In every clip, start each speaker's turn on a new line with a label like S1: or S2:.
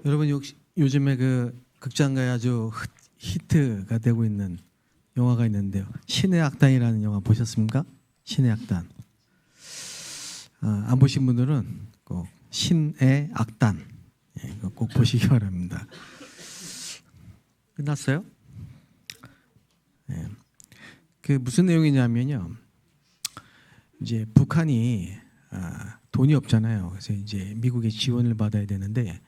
S1: 여러분 혹시 요즘에 그 극장가에 아주 히트가 되고 있는 영화가 있는데요. 신의 악단이라는 영화 보셨습니까? 신의 악단. 안 보신 분들은 꼭 신의 악단 이거 꼭 보시기 바랍니다. 끝났어요? 네. 그 무슨 내용이냐면요. 이제 북한이 돈이 없잖아요. 그래서 이제 미국의 지원을 받아야 되는데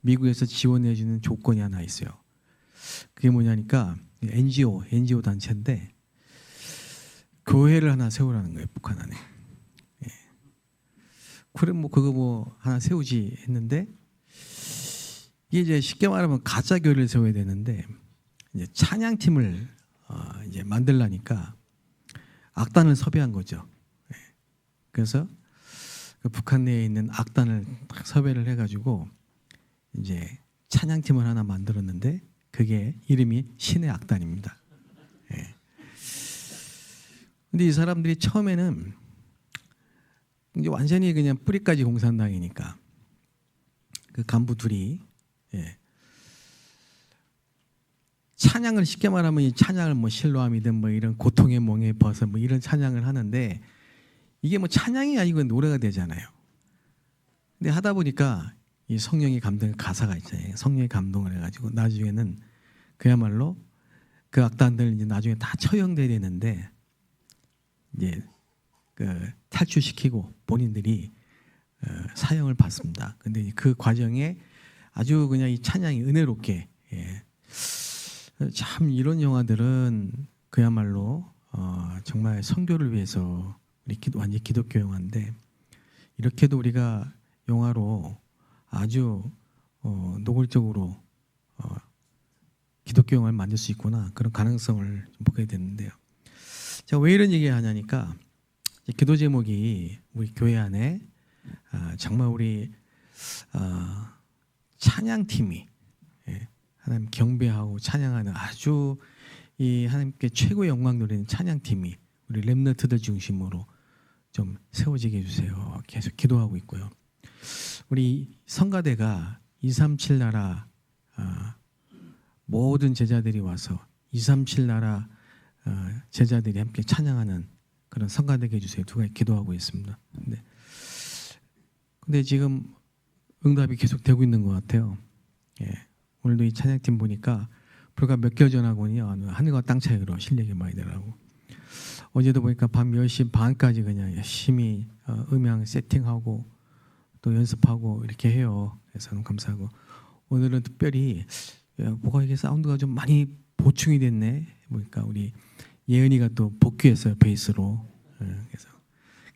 S1: 미국에서 지원해 주는 조건이 하나 있어요. 그게 뭐냐니까 NGO 단체인데 교회를 하나 세우라는 거예요. 북한 안에. 예. 그럼 뭐 그거 뭐 하나 세우지 했는데 이게 이제 쉽게 말하면 가짜 교회를 세워야 되는데 이제 찬양팀을 이제 만들라니까 악단을 섭외한 거죠. 예. 그래서 그 북한 내에 있는 악단을 딱 섭외를 해가지고 이제 찬양팀을 하나 만들었는데 그게 이름이 신의 악단입니다. 예. 근데 이 사람들이 처음에는 이제 완전히 그냥 뿌리까지 공산당이니까 그 간부 둘이 찬양을 쉽게 말하면 이 찬양을 뭐 실로암이든 뭐 이런 고통의 몽에 벗어 뭐 이런 찬양을 하는데 이게 뭐 찬양이 아니고 노래가 되잖아요. 근데 하다 보니까 이 성령의 감동 가사가 있잖아요. 성령의 감동을 해가지고 나중에는 그야말로 그 악단들 이제 나중에 다 처형돼야 되는데 이제 그 탈출시키고 본인들이 사형을 받습니다. 근데 그 과정에 아주 그냥 이 찬양이 은혜롭게 참 이런 영화들은 그야말로 정말 선교를 위해서 우리 완전 기독교 영화인데 이렇게도 우리가 영화로 아주 노골적으로 기독교 영화를 만들 수 있구나 그런 가능성을 좀 보게 됐는데요. 제가 왜 이런 얘기 하냐니까 기도 제목이 우리 교회 안에 정말 우리 찬양팀이 하나님 경배하고 찬양하는 아주 이 하나님께 최고의 영광 누리는 찬양팀이 우리 렘넌트들 중심으로 좀 세워지게 해주세요. 계속 기도하고 있고요. 우리 성가대가 237 나라 모든 제자들이 와서 237 나라 제자들이 함께 찬양하는 그런 성가되게 해주세요. 두 가지 기도하고 있습니다. 근데 지금 응답이 계속 되고 있는 것 같아요. 예. 오늘도 이 찬양팀 보니까 불과 몇 개월 전하고는요 하늘과 땅 차이로 실력이 많이 되더라고. 어제도 보니까 밤 10시 반까지 그냥 열심히 음향 세팅하고 또 연습하고 이렇게 해요. 그래서 너무 감사하고 오늘은 특별히 뭐가 이게 사운드가 좀 많이 보충이 됐네. 보니까 우리 예은이가 또 복귀했어요 베이스로. 그래서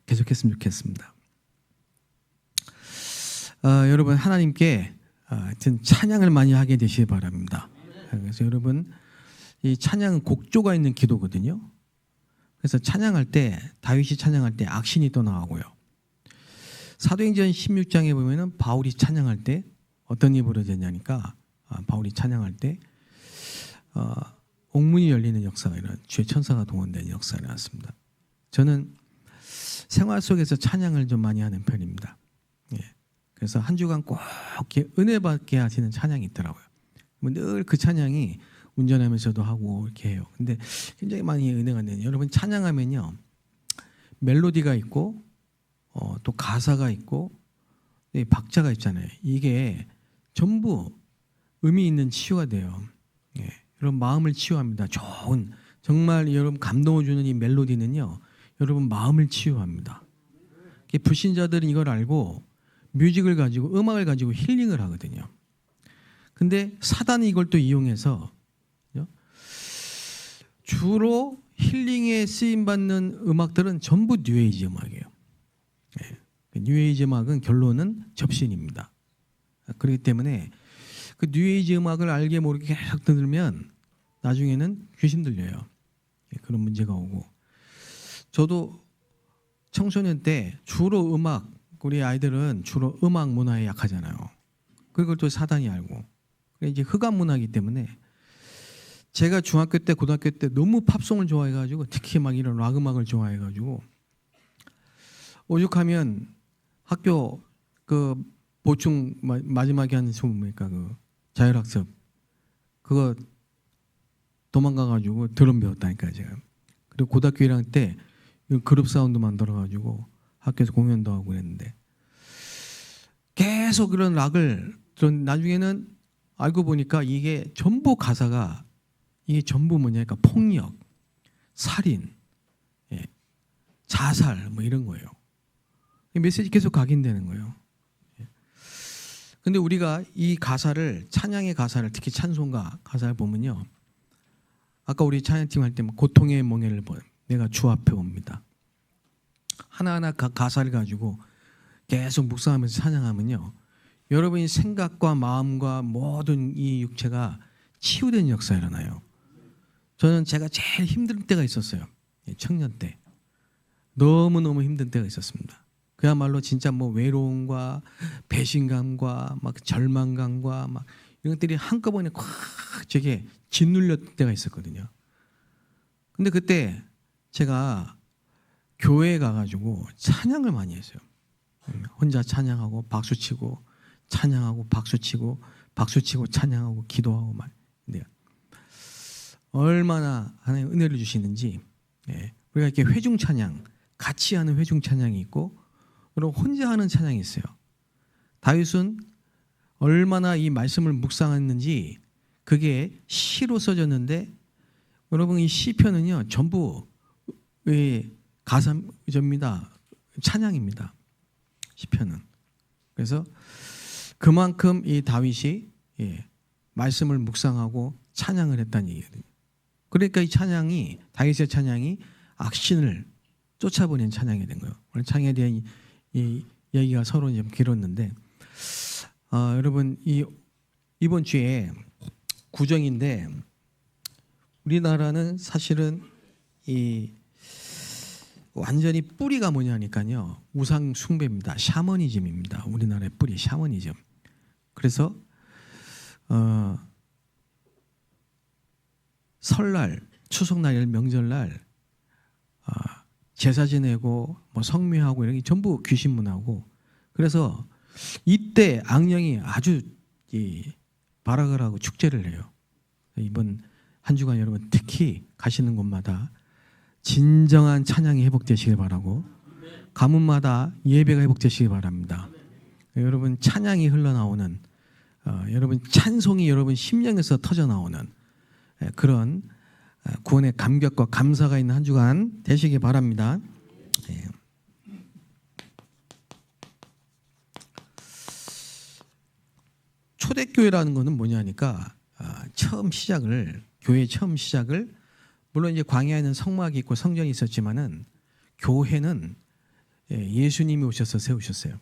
S1: 계속했으면 좋겠습니다. 여러분 하나님께 하여튼 찬양을 많이 하게 되시기 바랍니다. 그래서 여러분 이 찬양은 곡조가 있는 기도거든요. 그래서 찬양할 때 다윗이 찬양할 때 악신이 또 나오고요. 사도행전 16장에 보면은 바울이 찬양할 때 어떤 일이 벌어졌냐니까 바울이 찬양할 때 옥문이 열리는 역사가 일어나 주의 천사가 동원되는 역사가 일어났습니다. 저는 생활 속에서 찬양을 좀 많이 하는 편입니다. 예. 그래서 한 주간 꼭 이렇게 은혜 받게 하시는 찬양이 있더라고요. 늘 그 찬양이 운전하면서도 하고 이렇게 해요. 근데 굉장히 많이 은혜가 되는. 여러분 찬양하면요 멜로디가 있고 또 가사가 있고 박자가 있잖아요. 이게 전부 의미 있는 치유가 돼요. 예. 여러분 마음을 치유합니다. 좋은 정말 여러분 감동을 주는 이 멜로디는요 여러분 마음을 치유합니다. 불신자들은 이걸 알고 뮤직을 가지고 음악을 가지고 힐링을 하거든요. 근데 사단이 이걸 또 이용해서 주로 힐링에 쓰임 받는 음악들은 전부 뉴에이지 음악이에요. 뉴에이지 음악은 결론은 접신입니다. 그렇기 때문에 그 뉴에이지 음악을 알게 모르게 계속 들으면 나중에는 귀신 들려요. 그런 문제가 오고. 저도 청소년 때 주로 음악 우리 아이들은 주로 음악 문화에 약하잖아요. 그걸 또 사단이 알고. 이제 흑암 문화이기 때문에 제가 중학교 때 고등학교 때 너무 팝송을 좋아해가지고 특히 막 이런 락 음악을 좋아해가지고 오죽하면 학교 그 보충 마지막에 하는 수업 뭡니까? 그 자율학습 그거 도망가가지고 드럼 배웠다니까 제가. 그리고 고등학교 1학년 때 그룹 사운드 만들어가지고 학교에서 공연도 하고 그랬는데 계속 그런 락을 전 나중에는 알고 보니까 이게 전부 가사가 이게 전부 뭐냐니까 폭력, 살인, 예, 자살 뭐 이런 거예요. 메시지 계속 각인되는 거예요. 근데 우리가 이 가사를 찬양의 가사를 특히 찬송가 가사를 보면요. 아까 우리 찬양팀 할 때 고통의 멍에를 보여 내가 주 앞에 옵니다. 하나하나 가사를 가지고 계속 묵상하면서 찬양하면요. 여러분이 생각과 마음과 모든 이 육체가 치유되는 역사가 일어나요. 저는 제가 제일 힘든 때가 있었어요. 청년 때. 너무너무 힘든 때가 있었습니다. 그야말로 진짜 뭐 외로움과 배신감과 막 절망감과 막 이런 것들이 한꺼번에 콱 제게 짓눌렸던 때가 있었거든요. 근데 그때 제가 교회에 가가지고 찬양을 많이 했어요. 혼자 찬양하고 박수치고 찬양하고 박수치고 박수치고 찬양하고 기도하고 막. 근데 얼마나 하나님 은혜를 주시는지 우리가 이렇게 회중 찬양 같이 하는 회중 찬양이 있고 그리고 혼자 하는 찬양이 있어요. 다윗은 얼마나 이 말씀을 묵상했는지 그게 시로 써졌는데 여러분 이 시편은요 전부 가사입니다. 찬양입니다. 시편은. 그래서 그만큼 이 다윗이 말씀을 묵상하고 찬양을 했다는 얘기거든요. 그러니까 이 찬양이 다윗의 찬양이 악신을 쫓아보낸 찬양이 된 거예요. 오늘 찬양에 대한 이 얘기가 서로 좀 길었는데 여러분 이번 주에 구정인데 우리나라는 사실은 이 완전히 뿌리가 뭐냐니까요 우상 숭배입니다. 샤머니즘입니다. 우리나라의 뿌리 샤머니즘. 그래서 설날, 추석날, 명절날 제사 지내고 뭐 성묘하고 이런 게 전부 귀신 문화고 그래서 이때 악령이 아주 발악을 하고 축제를 해요. 이번 한 주간 여러분 특히 가시는 곳마다 진정한 찬양이 회복되시길 바라고 가문마다 예배가 회복되시길 바랍니다. 여러분 찬양이 흘러나오는 여러분 찬송이 여러분 심령에서 터져나오는 그런 구원의 감격과 감사가 있는 한 주간 되시기 바랍니다. 초대교회라는 것은 뭐냐니까 교회 처음 시작을 물론 이제 광야에는 성막이 있고 성전이 있었지만은 교회는 예수님이 오셔서 세우셨어요.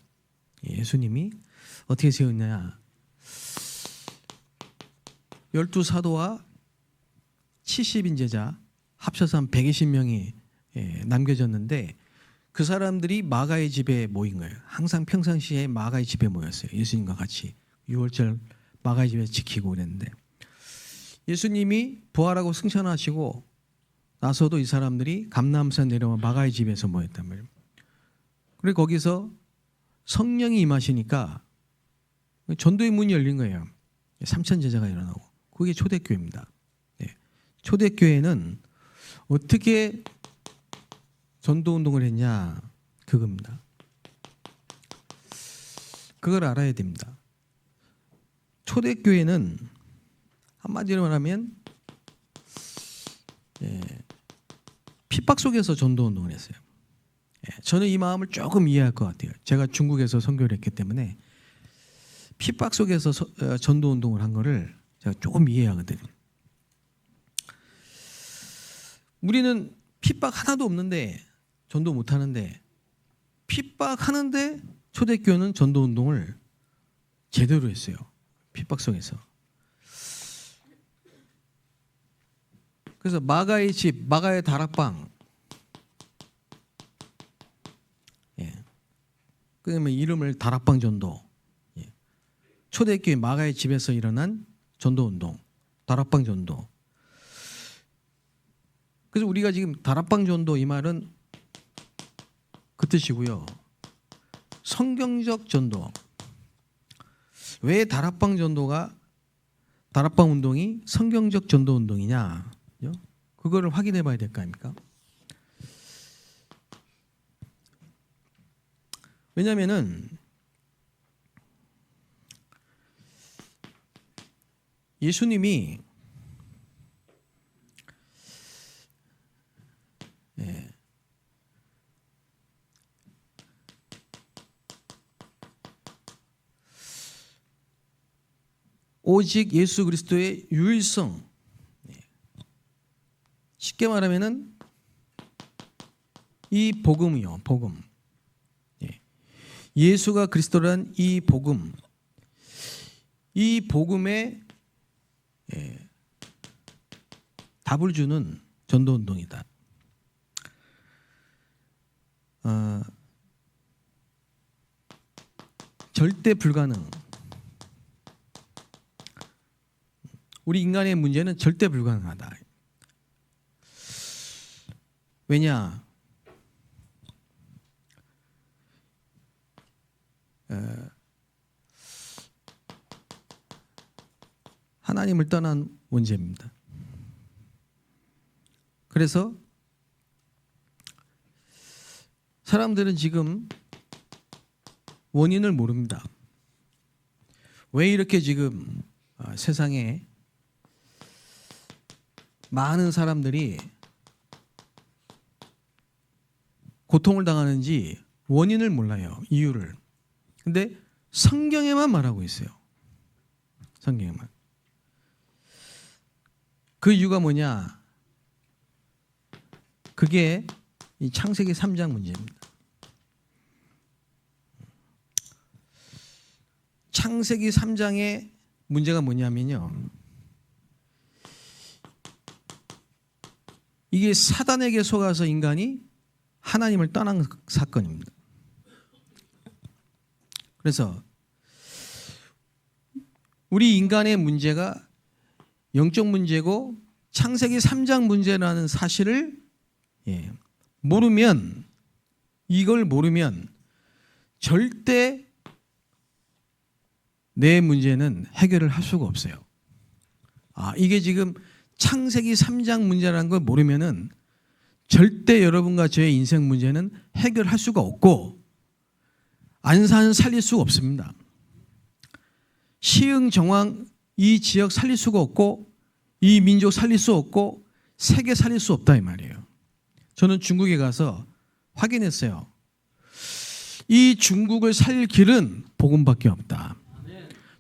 S1: 예수님이 어떻게 세웠냐? 12사도와 70인 제자 합쳐서 한 120명이 남겨졌는데 그 사람들이 마가의 집에 모인 거예요. 항상 평상시에 마가의 집에 모였어요. 예수님과 같이 6월절 마가의 집에 지키고 그랬는데 예수님이 부활하고 승천하시고 나서도 이 사람들이 감람산 내려와 마가의 집에서 모였단 말이에요. 그리고 거기서 성령이 임하시니까 전도의 문이 열린 거예요. 3천 제자가 일어나고 그게 초대교회입니다. 초대교회는 어떻게 전도운동을 했냐 그겁니다. 그걸 알아야 됩니다. 초대교회는 한마디로 말하면 핍박 속에서 전도운동을 했어요. 저는 이 마음을 조금 이해할 것 같아요. 제가 중국에서 선교를 했기 때문에 핍박 속에서 전도운동을 한 거를 제가 조금 이해하거든요. 우리는 핍박 하나도 없는데 전도 못하는데 핍박하는데 초대교회는 전도운동을 제대로 했어요. 핍박 속에서. 그래서 마가의 집, 마가의 다락방 그다음에 이름을 다락방 전도 초대교회 마가의 집에서 일어난 전도운동 다락방 전도. 그래서 우리가 지금 다락방 전도 이 말은 그 뜻이고요. 성경적 전도. 왜 다락방 운동이 성경적 전도 운동이냐? 그거를 확인해 봐야 될 거 아닙니까? 왜냐하면은 예수님이 오직 예수 그리스도의 유일성, 쉽게 말하면은 이 복음이요, 복음. 예수가 그리스도란 이 복음, 이 복음에 답을 주는 전도운동이다. 절대 불가능. 우리 인간의 문제는 절대 불가능하다. 왜냐? 하나님을 떠난 문제입니다. 그래서 사람들은 지금 원인을 모릅니다. 왜 이렇게 지금 세상에 많은 사람들이 고통을 당하는지 원인을 몰라요. 이유를. 근데 성경에만 말하고 있어요. 성경에만. 그 이유가 뭐냐? 그게 이 창세기 3장 문제입니다. 창세기 3장의 문제가 뭐냐면요. 이게 사단에게 속아서 인간이 하나님을 떠난 사건입니다. 그래서 우리 인간의 문제가 영적 문제고 창세기 3장 문제라는 사실을 모르면, 이걸 모르면 절대 내 문제는 해결을 할 수가 없어요. 이게 지금 창세기 3장 문제라는 걸 모르면은 절대 여러분과 저의 인생 문제는 해결할 수가 없고 안산 살릴 수가 없습니다. 시흥 정왕 이 지역 살릴 수가 없고 이 민족 살릴 수 없고 세계 살릴 수 없다 이 말이에요. 저는 중국에 가서 확인했어요. 이 중국을 살릴 길은 복음밖에 없다.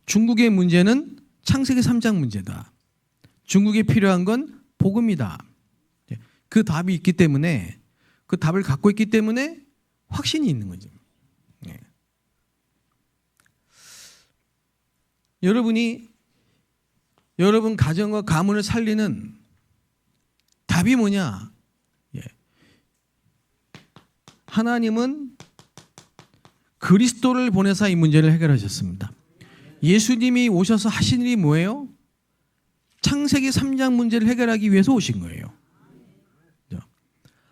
S1: 중국의 문제는 창세기 3장 문제다. 중국에 필요한 건 복음이다. 그 답이 있기 때문에, 그 답을 갖고 있기 때문에 확신이 있는 거죠. 여러분이 여러분 가정과 가문을 살리는 답이 뭐냐? 하나님은 그리스도를 보내사 이 문제를 해결하셨습니다. 예수님이 오셔서 하신 일이 뭐예요? 창세기 3장 문제를 해결하기 위해서 오신 거예요.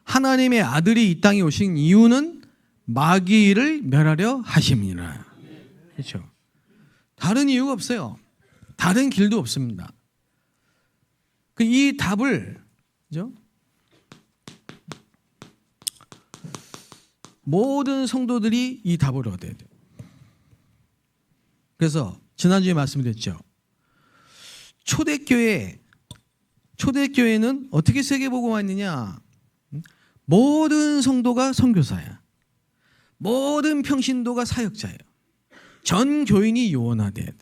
S1: 하나님의 아들이 이 땅에 오신 이유는 마귀를 멸하려 하심이니라. 그렇죠? 다른 이유가 없어요. 다른 길도 없습니다. 이 답을, 그죠? 모든 성도들이 이 답을 얻어야 돼요. 그래서 지난주에 말씀드렸죠. 초대교회는 어떻게 세계복음화 했느냐? 모든 성도가 선교사야. 모든 평신도가 사역자예요. 전 교인이 요원화돼야 돼.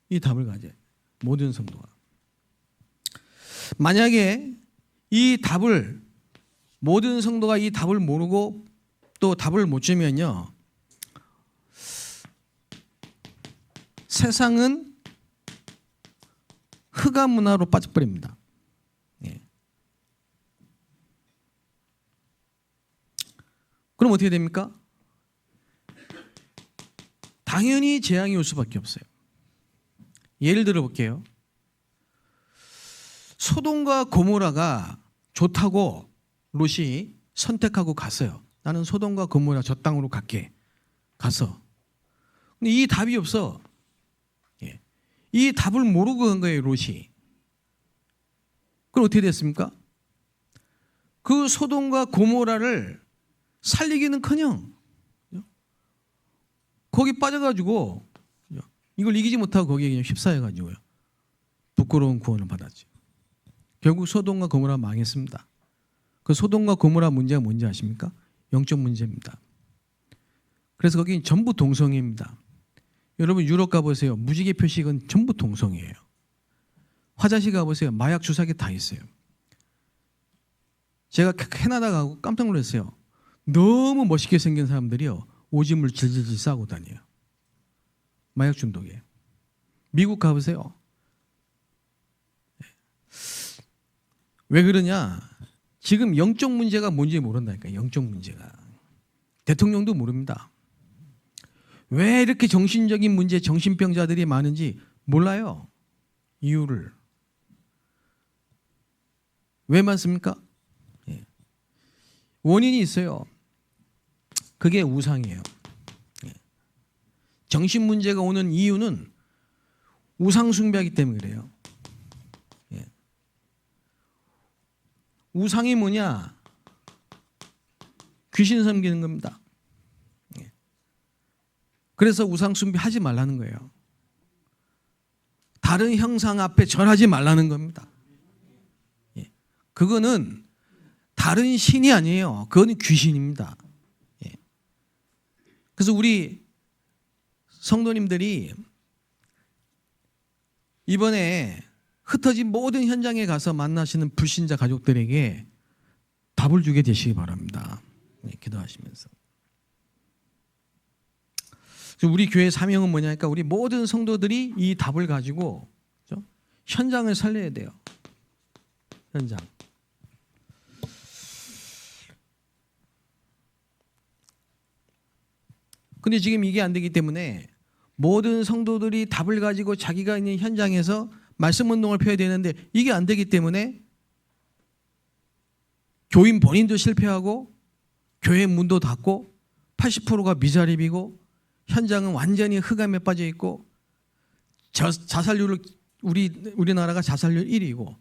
S1: 이 답을 가져야 돼. 모든 성도가. 만약에 이 답을, 모든 성도가 이 답을 모르고 또 답을 못 주면요, 세상은 흑암 문화로 빠져버립니다. 그럼 어떻게 됩니까? 당연히 재앙이 올 수밖에 없어요. 예를 들어 볼게요. 소돔과 고모라가 좋다고 롯이 선택하고 갔어요. 나는 소돔과 고모라 저 땅으로 갈게. 가서 근데 이 답이 없어. 예. 이 답을 모르고 간 거예요, 롯이. 그럼 어떻게 됐습니까? 그 소돔과 고모라를 살리기는커녕 거기 빠져가지고 이걸 이기지 못하고 거기에 그냥 휩싸여가지고요. 부끄러운 구원을 받았죠. 결국 소돔과 고모라 망했습니다. 그 소돔과 고모라 문제가 뭔지 아십니까? 영적 문제입니다. 그래서 거기 전부 동성애입니다. 여러분 유럽 가보세요. 무지개 표식은 전부 동성애예요. 화장실 가보세요. 마약 주사기 다 있어요. 제가 캐나다 가고 깜짝 놀랐어요. 너무 멋있게 생긴 사람들이요. 오줌을 질질질 싸고 다녀요. 마약 중독이에요. 미국 가보세요. 왜 그러냐? 지금 영적 문제가 뭔지 모른다니까. 영적 문제가. 대통령도 모릅니다. 왜 이렇게 정신적인 문제, 정신병자들이 많은지 몰라요. 이유를. 왜 많습니까? 원인이 있어요. 그게 우상이에요. 정신 문제가 오는 이유는 우상 숭배하기 때문에 그래요. 우상이 뭐냐? 귀신 섬기는 겁니다. 그래서 우상 숭배하지 말라는 거예요. 다른 형상 앞에 절하지 말라는 겁니다. 그거는 다른 신이 아니에요. 그건 귀신입니다. 그래서 우리 성도님들이 이번에 흩어진 모든 현장에 가서 만나시는 불신자 가족들에게 답을 주게 되시기 바랍니다. 기도하시면서. 우리 교회 사명은 뭐냐니까 우리 모든 성도들이 이 답을 가지고 현장을 살려야 돼요. 현장. 근데 지금 이게 안 되기 때문에 모든 성도들이 답을 가지고 자기가 있는 현장에서 말씀 운동을 펴야 되는데 이게 안 되기 때문에 교인 본인도 실패하고 교회 문도 닫고 80%가 미자립이고 현장은 완전히 흑암에 빠져 있고 자살률을 우리나라가 자살률 1위고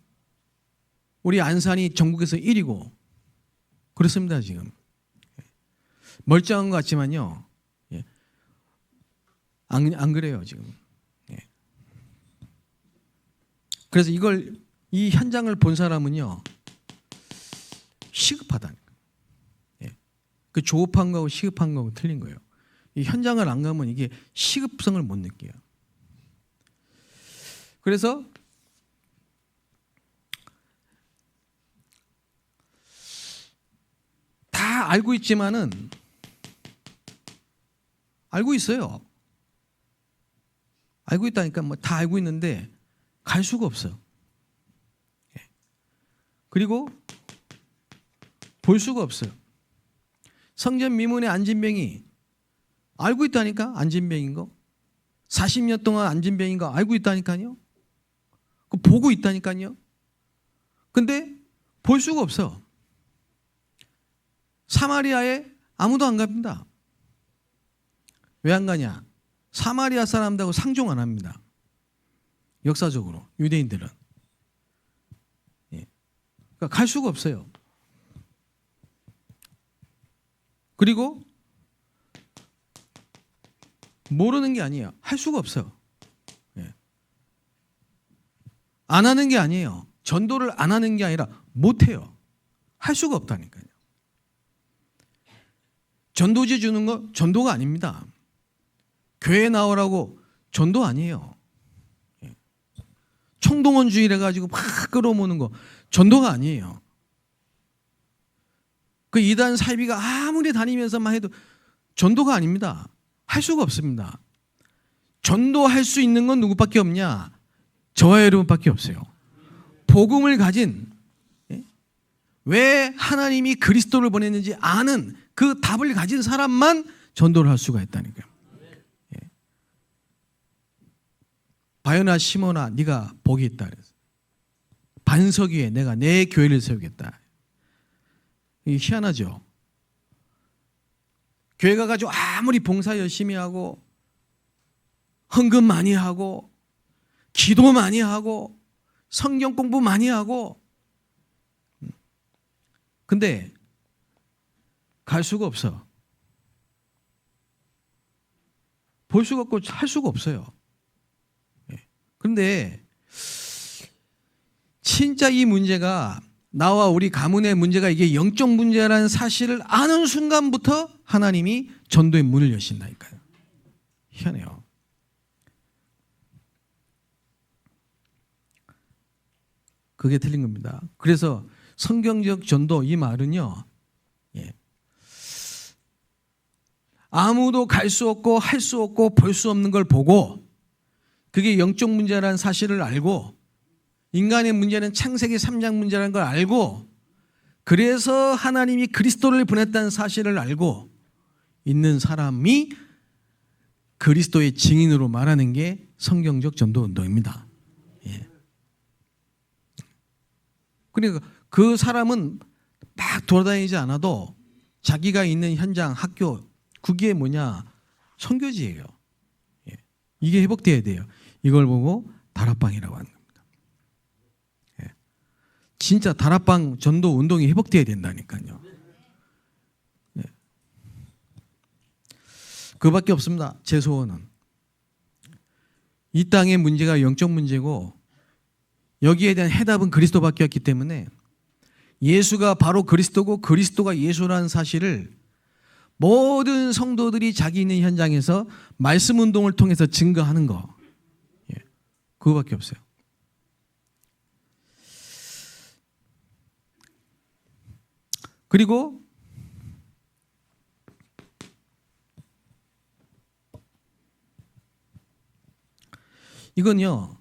S1: 우리 안산이 전국에서 1위고 그렇습니다. 지금 멀쩡한 것 같지만요. 안 그래요 지금. 그래서 이 현장을 본 사람은요 시급하다는 거예요. 그 조급한 거하고 시급한 거하고 틀린 거예요. 이 현장을 안 가면 이게 시급성을 못 느껴요. 그래서 다 알고 있지만은 알고 있어요. 알고 있다니까 뭐 다 알고 있는데 갈 수가 없어요. 그리고 볼 수가 없어요. 성전 미문의 안진병이 알고 있다니까 안진병인 거. 40년 동안 안진병인 거 알고 있다니까요. 보고 있다니까요. 근데 볼 수가 없어. 사마리아에 아무도 안 갑니다. 왜 안 가냐? 사마리아 사람들하고 상종 안 합니다. 역사적으로 유대인들은. 그러니까 갈 수가 없어요. 그리고 모르는 게 아니에요. 할 수가 없어요. 안 하는 게 아니에요. 전도를 안 하는 게 아니라 못 해요. 할 수가 없다니까요. 전도지 주는 거 전도가 아닙니다. 교회 나오라고 전도 아니에요. 총동원주의를 해가지고 막 끌어모으는 거 전도가 아니에요. 그 이단 사이비가 아무리 다니면서만 해도 전도가 아닙니다. 할 수가 없습니다. 전도할 수 있는 건 누구밖에 없냐? 저와 여러분밖에 없어요. 복음을 가진 왜 하나님이 그리스도를 보냈는지 아는 그 답을 가진 사람만 전도를 할 수가 있다니까요. 바요나 시몬아 네가 복이 있다 그래서 반석 위에 내가 내 교회를 세우겠다. 이게 희한하죠. 교회가 가지고 아무리 봉사 열심히 하고 헌금 많이 하고 기도 많이 하고 성경 공부 많이 하고, 근데 갈 수가 없어. 볼 수가 없고 할 수가 없어요. 그런데 진짜 이 문제가, 나와 우리 가문의 문제가 이게 영적 문제라는 사실을 아는 순간부터 하나님이 전도의 문을 여신다니까요. 희한해요. 그게 틀린 겁니다. 그래서 성경적 전도, 이 말은요, 아무도 갈 수 없고 할 수 없고 볼 수 없는 걸 보고, 그게 영적 문제라는 사실을 알고, 인간의 문제는 창세기 3장 문제라는 걸 알고, 그래서 하나님이 그리스도를 보냈다는 사실을 알고 있는 사람이 그리스도의 증인으로 말하는 게 성경적 전도 운동입니다. 그러니까 그 사람은 막 돌아다니지 않아도 자기가 있는 현장, 학교, 그게 뭐냐? 선교지예요. 이게 회복돼야 돼요. 이걸 보고 다락방이라고 하는 겁니다. 진짜 다락방 전도 운동이 회복돼야 된다니까요. 그밖에 없습니다. 제 소원은. 이 땅의 문제가 영적 문제고, 여기에 대한 해답은 그리스도밖에 없기 때문에 예수가 바로 그리스도고 그리스도가 예수라는 사실을 모든 성도들이 자기 있는 현장에서 말씀 운동을 통해서 증거하는 거, 그거밖에 없어요. 그리고 이건요,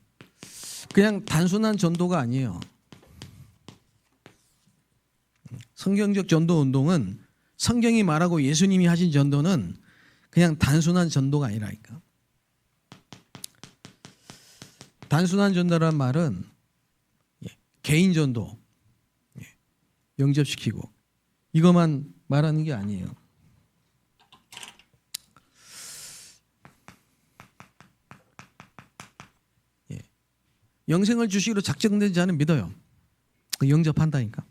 S1: 그냥 단순한 전도가 아니에요. 성경적 전도 운동은, 성경이 말하고 예수님이 하신 전도는 그냥 단순한 전도가 아니라니까. 단순한 전도란 말은 개인 전도, 영접시키고 이것만 말하는 게 아니에요. 영생을 주시기로 작정된 자는 믿어요. 영접한다니까.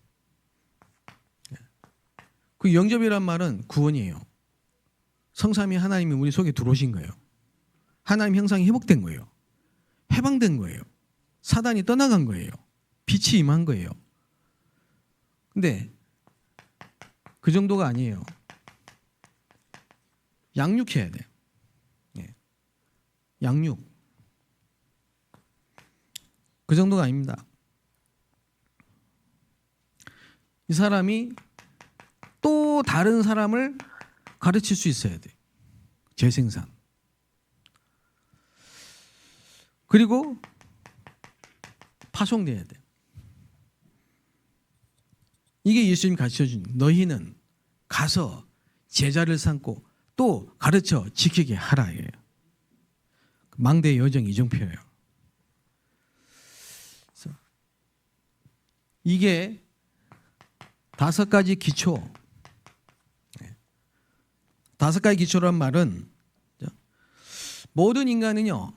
S1: 그 영접이란 말은 구원이에요. 성삼위 하나님이 우리 속에 들어오신 거예요. 하나님 형상이 회복된 거예요. 해방된 거예요. 사단이 떠나간 거예요. 빛이 임한 거예요. 근데 그 정도가 아니에요. 양육해야 돼. 양육. 그 정도가 아닙니다. 이 사람이 또 다른 사람을 가르칠 수 있어야 돼. 재생산. 그리고 파송돼야 돼. 이게 예수님 가르쳐준, 너희는 가서 제자를 삼고 또 가르쳐 지키게 하라예요. 망대의 여정 이정표예요. 이게 5가지 기초. 5가지 기초란 말은 모든 인간은요,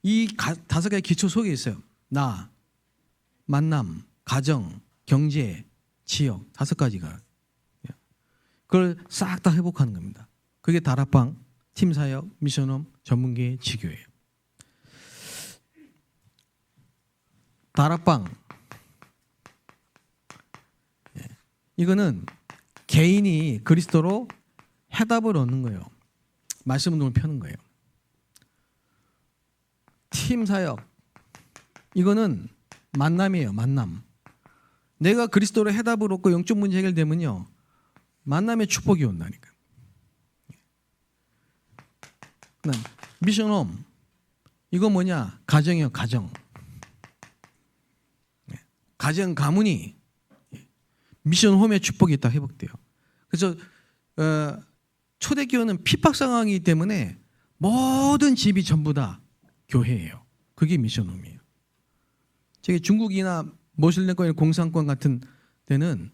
S1: 이 5가지 기초 속에 있어요. 나, 만남, 가정, 경제, 지역, 5가지가. 그걸 싹 다 회복하는 겁니다. 그게 다락방, 팀사역, 미션홈, 전문계, 지교예요. 다락방, 이거는 개인이 그리스도로 해답을 얻는 거예요. 말씀 운동을 펴는 거예요. 팀 사역, 이거는 만남이에요. 만남. 내가 그리스도로 해답을 얻고 영적 문제 해결되면요, 만남의 축복이 온다니까. 미션홈, 이거 뭐냐? 가정이에요. 가정. 가정 가문이 미션홈의 축복이 있다 회복돼요. 그래서 초대교회는 핍박 상황이기 때문에 모든 집이 전부 다 교회예요. 그게 미션홈이에요. 저기 중국이나 모슬렘권, 공산권 같은 데는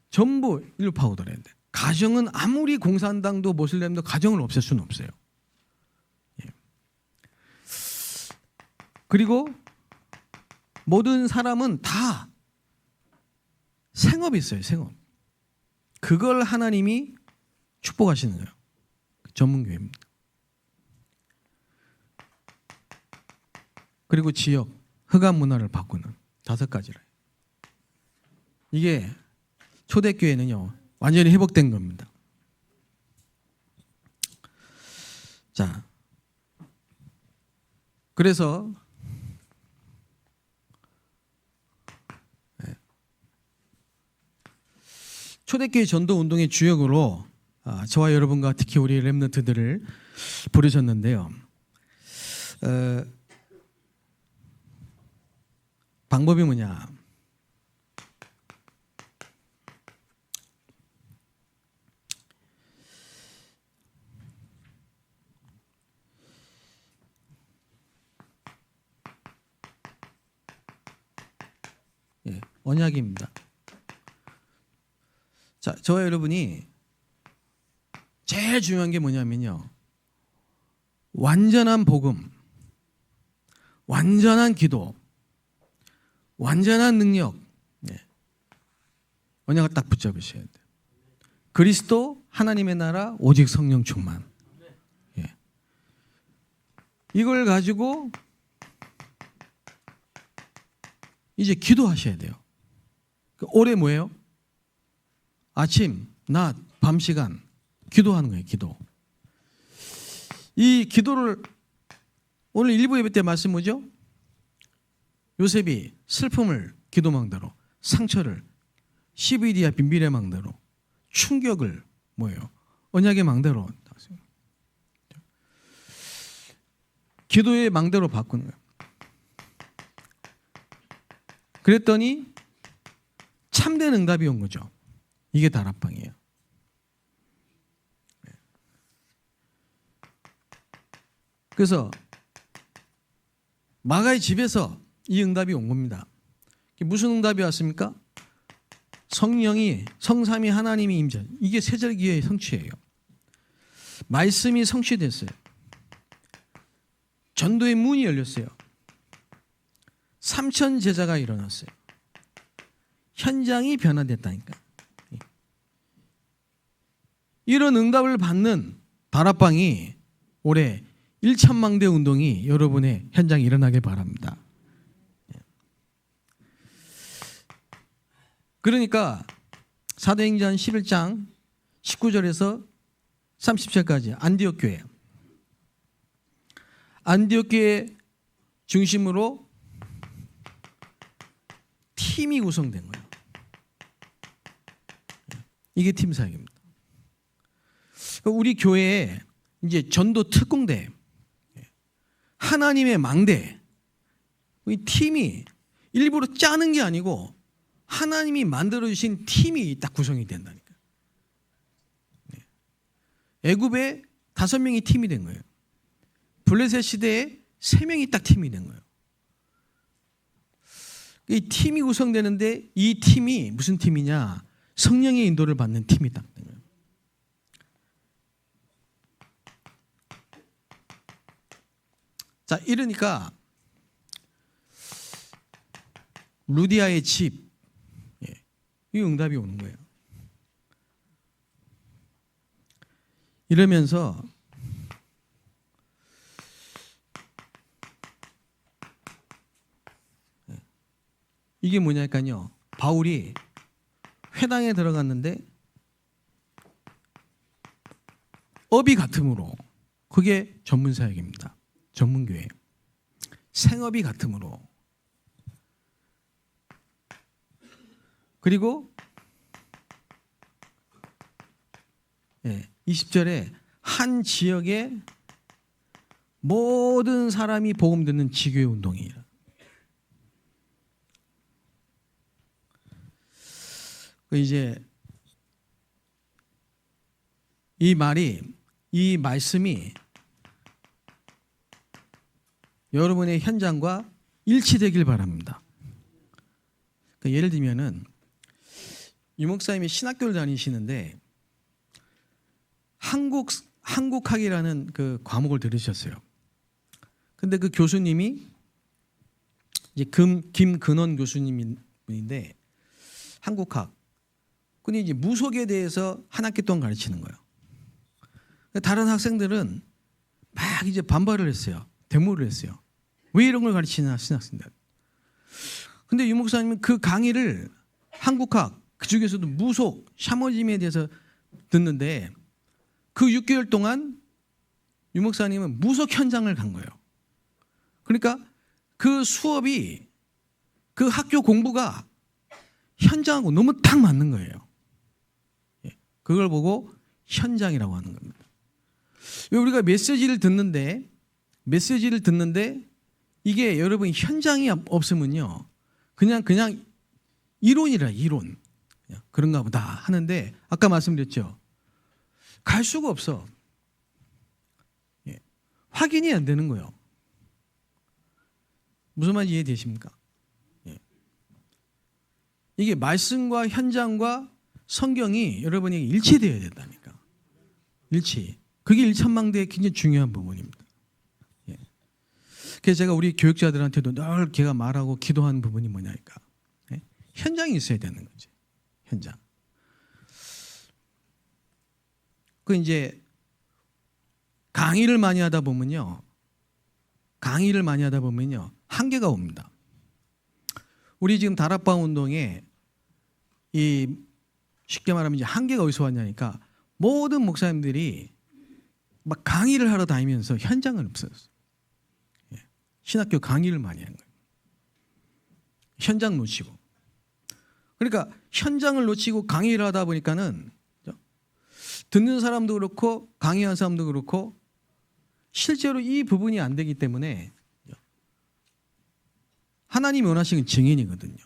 S1: 전부 일로 파고들어야 돼. 가정은 아무리 공산당도 모슬렘도 가정을 없앨 수는 없어요. 그리고 모든 사람은 다 생업이 있어요. 생업. 그걸 하나님이 축복하시는 거예요. 전문교회입니다. 그리고 지역, 흑암 문화를 바꾸는 5가지를. 이게 초대교회는요, 완전히 회복된 겁니다. 자, 그래서 초대교회 전도 운동의 주역으로 저와 여러분과 특히 우리 렘넌트들을 부르셨는데요. 방법이 뭐냐? 언약입니다. 자, 저와 여러분이 제일 중요한 게 뭐냐면요, 완전한 복음, 완전한 기도, 완전한 능력, 언약을 딱 붙잡으셔야 돼요. 그리스도, 하나님의 나라, 오직 성령 충만. 이걸 가지고 이제 기도하셔야 돼요. 올해 뭐예요? 아침, 낮, 밤 시간 기도하는 거예요. 기도. 이 기도를 오늘 일부 예배 때 말씀 뭐죠? 요셉이 슬픔을 기도망대로, 상처를 시비디아 빈비의 망대로, 충격을 뭐예요? 언약의 망대로, 기도의 망대로 바꾸는 거예요. 그랬더니 참된 응답이 온 거죠. 이게 다락방이에요. 그래서 마가의 집에서 이 응답이 온 겁니다. 무슨 응답이 왔습니까? 성령이, 성삼위 하나님이 임재. 이게 세절기의 성취예요. 말씀이 성취됐어요. 전도의 문이 열렸어요. 3,000 제자가 일어났어요. 현장이 변화됐다니까. 이런 응답을 받는 다락방이 올해 1,000망대 운동이 여러분의 현장에 일어나길 바랍니다. 그러니까 사도행전 11장 19절에서 30절까지 안디옥 교회, 안디옥 교회 중심으로 팀이 구성된 거예요. 이게 팀 사역입니다. 우리 교회에 이제 전도 특공대, 하나님의 망대, 이 팀이 일부러 짜는 게 아니고 하나님이 만들어주신 팀이 딱 구성이 된다니까. 애굽에 5명이 팀이 된 거예요. 블레셋 시대에 3명이 딱 팀이 된 거예요. 이 팀이 구성되는데 이 팀이 무슨 팀이냐? 성령의 인도를 받는 팀이 딱 된 거예요. 자, 이러니까 루디아의 집, 이 응답이 오는 거예요. 이러면서 이게 뭐냐니까요. 바울이 회당에 들어갔는데 업이 같음으로, 그게 전문 사역입니다. 전문교회. 생업이 같음으로. 그리고 20절에 한 지역에 모든 사람이 복음 듣는 지교회 운동이에요. 이제 이 말이, 이 말씀이 여러분의 현장과 일치되길 바랍니다. 그러니까 예를 들면은 유 목사님이 신학교를 다니시는데 한국학이라는 그 과목을 들으셨어요. 근데 그 교수님이 이제 김근원 교수님인데 한국학. 근데 이제 무속에 대해서 한 학기 동안 가르치는 거예요. 다른 학생들은 막 이제 반발을 했어요. 데모를 했어요. 왜 이런 걸 가르치나 신학생들. 근데 유 목사님은 그 강의를 한국학 그 중에서도 무속 샤머니즘에 대해서 듣는데 그 6개월 동안 유 목사님은 무속 현장을 간 거예요. 그러니까 그 수업이 그 학교 공부가 현장하고 너무 딱 맞는 거예요. 그걸 보고 현장이라고 하는 겁니다. 우리가 메시지를 듣는데 이게 여러분 현장이 없으면요 그냥 이론이라 이론 그런가 보다 하는데 아까 말씀드렸죠. 갈 수가 없어. 확인이 안 되는 거예요. 무슨 말인지 이해되십니까? 이게 말씀과 현장과 성경이 여러분에게 일치되어야 된다니까. 일치. 그게 일천망대의 굉장히 중요한 부분입니다. 그래서 제가 우리 교육자들한테도 늘 제가 말하고 기도하는 부분이 뭐냐니까. 현장이 있어야 되는 거지. 현장. 그 이제 강의를 많이 하다 보면요. 한계가 옵니다. 우리 지금 다락방 운동에 이 쉽게 말하면 이제 한계가 어디서 왔냐니까 모든 목사님들이 막 강의를 하러 다니면서 현장을 없었어요. 신학교 강의를 많이 한 거예요. 현장 놓치고. 그러니까 현장을 놓치고 강의를 하다 보니까는 듣는 사람도 그렇고 강의한 사람도 그렇고 실제로 이 부분이 안 되기 때문에 하나님이 원하시는 증인이거든요.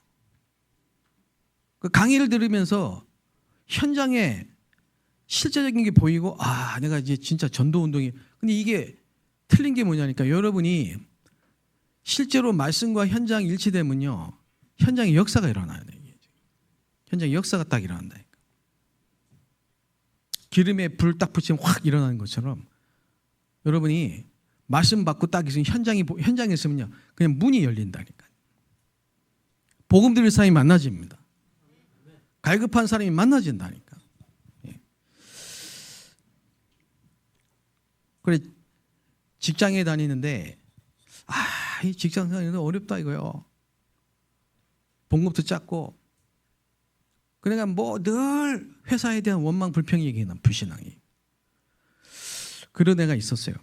S1: 그 강의를 들으면서 현장에 실제적인 게 보이고 아 내가 이제 진짜 전도 운동이 근데 이게 틀린 게 뭐냐니까 여러분이 실제로 말씀과 현장이 일치되면요 현장에 역사가 일어나야 돼요. 현장에 역사가 딱 일어난다니까. 기름에 불 딱 붙이면 확 일어나는 것처럼 여러분이 말씀 받고 딱 있으면 현장에 있으면요 그냥 문이 열린다니까. 복음 들을 사람이 만나집니다. 갈급한 사람이 만나진다니까. 그래 직장에 다니는데 이 직장 다니는 어렵다 이거요. 봉급도 작고 그러니까 뭐 늘 회사에 대한 원망 불평이 얘기나 불신앙이 그런 애가 있었어요.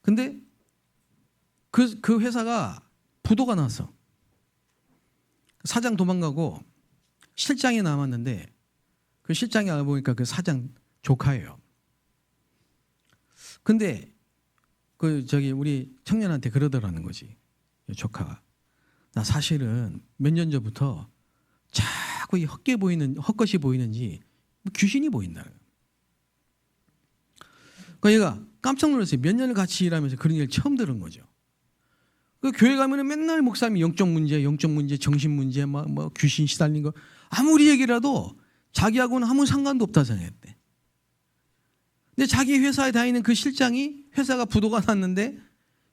S1: 근데 그 회사가 부도가 났어. 사장 도망가고 실장이 남았는데 그 실장이 알아보니까 그 사장 조카예요. 근데 우리 청년한테 그러더라는 거지. 조카가. 나 사실은 몇 년 전부터 자꾸 이 헛것이 보이는지 귀신이 보인다. 그러니까 얘가 깜짝 놀랐어요. 몇 년을 같이 일하면서 그런 얘기를 처음 들은 거죠. 그 교회 가면은 맨날 목사님이 영적 문제, 정신 문제, 뭐 귀신 시달린 거 아무리 얘기라도 자기하고는 아무 상관도 없다 생각했대. 근데 자기 회사에 다니는 그 실장이 회사가 부도가 났는데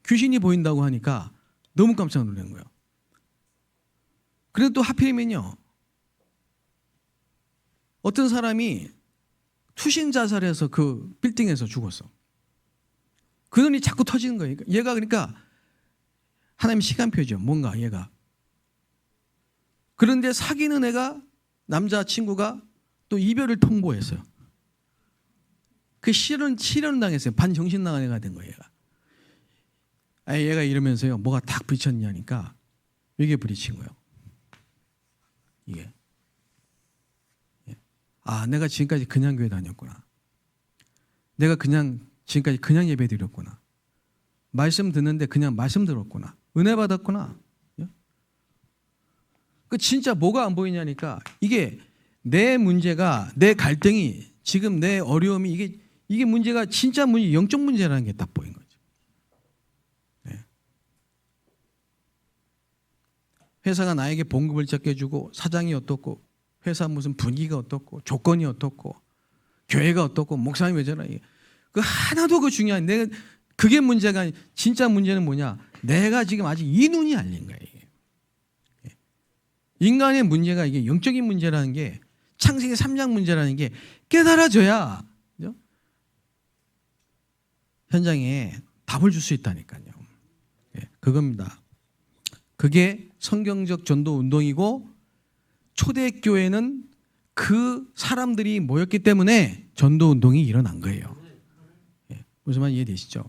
S1: 귀신이 보인다고 하니까 너무 깜짝 놀란 거예요. 그래도 또 하필이면요. 어떤 사람이 투신 자살해서 그 빌딩에서 죽었어. 그 돈이 자꾸 터지는 거예요. 얘가 그러니까 하나님 시간표죠. 뭔가 얘가. 그런데 사귀는 애가 남자친구가 또 이별을 통보했어요. 그 실현 당했어요. 반정신 나간 애가 된 거예요. 얘가 이러면서요. 뭐가 탁 부딪혔냐니까 이게 부딪힌 거예요. 이게. 내가 지금까지 그냥 교회 다녔구나. 내가 지금까지 그냥 예배 드렸구나. 말씀 듣는데 그냥 말씀 들었구나. 은혜 받았구나. 그 진짜 뭐가 안 보이냐니까 이게 내 문제가 내 갈등이 지금 내 어려움이 이게 문제가 진짜 영적 문제라는 게 딱 보인 거죠. 네. 회사가 나에게 봉급을 적게 주고 사장이 어떻고 회사 무슨 분위기가 어떻고 조건이 어떻고 교회가 어떻고 목사님 왜 저러나 그 하나도 그 중요한 내가 그게 문제가 진짜 문제는 뭐냐 내가 지금 아직 이 눈이 알린 거예요. 이게. 인간의 문제가 이게 영적인 문제라는 게 창세기 3장 문제라는 게 깨달아져야 그죠? 현장에 답을 줄 수 있다니까요. 예, 그겁니다. 그게 성경적 전도 운동이고 초대교회는 그 사람들이 모였기 때문에 전도 운동이 일어난 거예요. 예, 무슨 말 이해되시죠?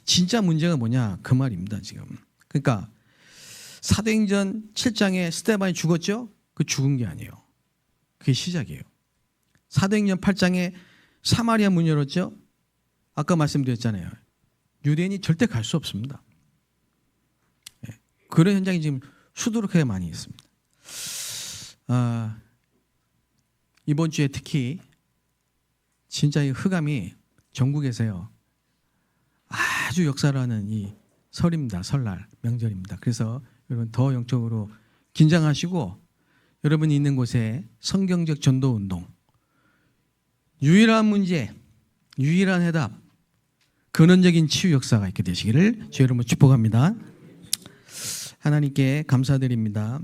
S1: 진짜 문제가 뭐냐 그 말입니다. 지금. 그러니까 사도행전 7장에 스데반이 죽었죠? 그 죽은 게 아니에요. 그게 시작이에요. 사도행전 8장에 사마리아 문 열었죠? 아까 말씀드렸잖아요. 유대인이 절대 갈 수 없습니다. 예, 그런 현장이 지금 수두룩하게 많이 있습니다. 이번 주에 특히 진짜 이 흑암이 전국에서요 아주 역사를 하는 이 설입니다. 설날 명절입니다. 그래서 여러분 더 영적으로 긴장하시고 여러분이 있는 곳에 성경적 전도 운동, 유일한 문제, 유일한 해답, 근원적인 치유 역사가 있게 되시기를 주 여러분 축복합니다. 하나님께 감사드립니다.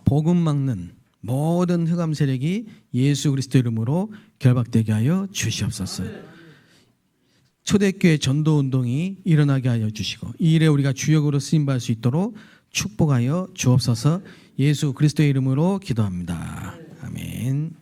S1: 복음 막는 모든 흑암 세력이 예수 그리스도 이름으로 결박되게 하여 주시옵소서. 초대교회 전도 운동이 일어나게 하여 주시고 이 일에 우리가 주역으로 쓰임 받을 수 있도록 축복하여 주옵소서. 예수 그리스도의 이름으로 기도합니다. 아멘.